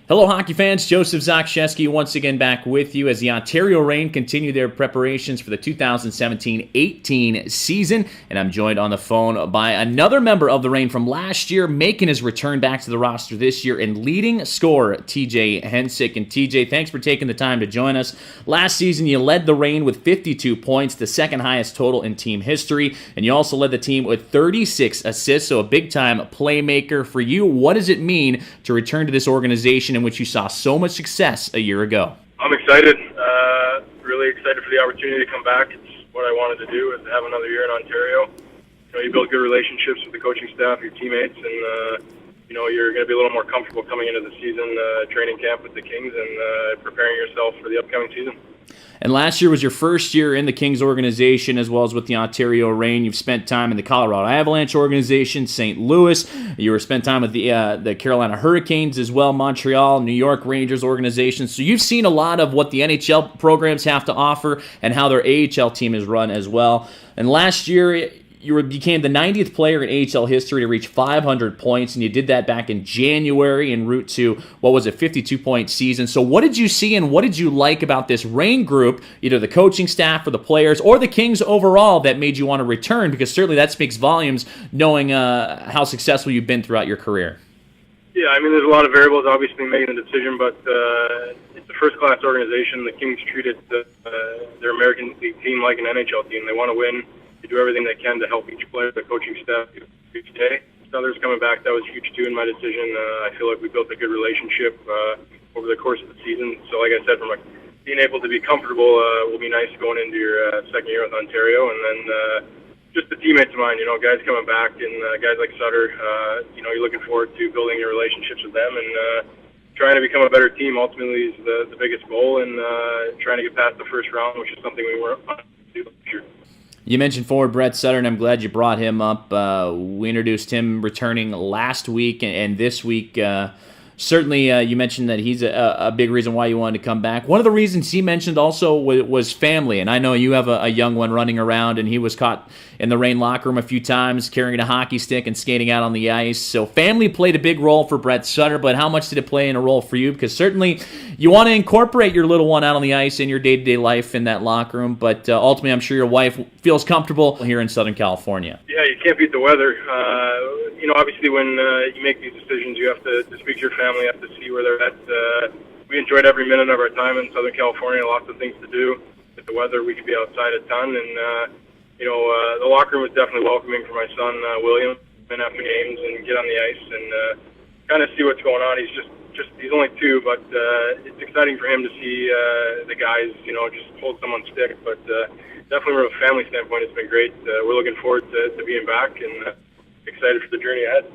Hello, hockey fans. Joseph Zakshesky once again back with you as the Ontario Reign continue their preparations for the 2017-18 season. And I'm joined on the phone by another member of the Reign from last year, making his return back to the roster this year and leading scorer TJ Hensick. And TJ, thanks for taking the time to join us. Last season, you led the Reign with 52 points, the second highest total in team history. And you also led the team with 36 assists, so a big-time playmaker. For you, what does it mean to return to this organization in which you saw so much success a year ago? I'm excited, really excited for the opportunity to come back. It's what I wanted to do, is to have another year in Ontario. You build good relationships with the coaching staff, your teammates, and you're going to be a little more comfortable coming into the season training camp with the Kings and preparing yourself for the upcoming season. And last year was your first year in the Kings organization as well as with the Ontario Reign. You've spent time in the Colorado Avalanche organization, St. Louis. You spent time with the Carolina Hurricanes as well, Montreal, New York Rangers organizations. So you've seen a lot of what the NHL programs have to offer and how their AHL team is run as well. And last year, you became the 90th player in AHL history to reach 500 points, and you did that back in January en route to, 52-point season. So what did you see and what did you like about this Reign group, either the coaching staff or the players or the Kings overall, that made you want to return? Because certainly that speaks volumes, knowing how successful you've been throughout your career. Yeah, there's a lot of variables obviously making the decision, but it's a first-class organization. The Kings treated their American League team like an NHL team. They want to win. They do everything they can to help each player, the coaching staff, each day. Others coming back, that was huge too in my decision. I feel like we built a good relationship over the course of the season. So like I said, being able to be comfortable will be nice going into your second year with Ontario. And then just the teammates of mine, guys coming back, and guys like Sutter, you're looking forward to building your relationships with them and trying to become a better team ultimately is the biggest goal, and trying to get past the first round, which is something we weren't on to do this year. You mentioned forward Brett Sutter, and I'm glad you brought him up. We introduced him returning last week, and this week, certainly you mentioned that he's a big reason why you wanted to come back. One of the reasons he mentioned also was family, and I know you have a young one running around, and he was caught in the Reign locker room a few times carrying a hockey stick and skating out on the ice. So family played a big role for Brett Sutter, but how much did it play in a role for you? Because certainly you want to incorporate your little one out on the ice in your day-to-day life in that locker room, but ultimately I'm sure your wife feels comfortable here in Southern California. Yeah, you can't beat the weather. Obviously when you make these decisions, you have to speak to your family, you have to see where they're at. We enjoyed every minute of our time in Southern California, lots of things to do. With the weather, we could be outside a ton, and the locker room was definitely welcoming for my son, William, and after games and get on the ice and kind of see what's going on. He's only 2, but it's exciting for him to see the guys, just hold someone's stick. But definitely from a family standpoint, it's been great. We're looking forward to being back and excited for the journey ahead.